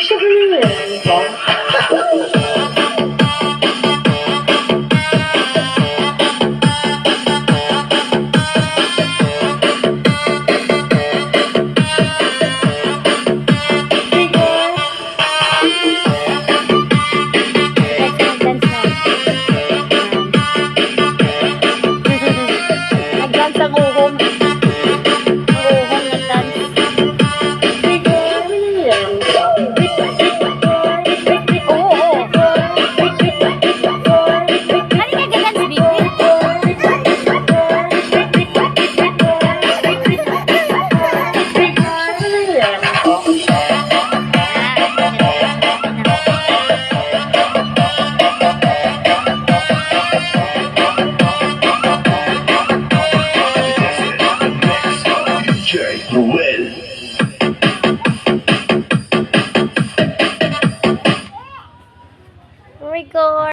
Siya ba yung yan ko? Nag-dance ang uhong. Ang uhong nag-dance. Oo, oo. Ano nga gagans, baby? DJ Cruel. Record.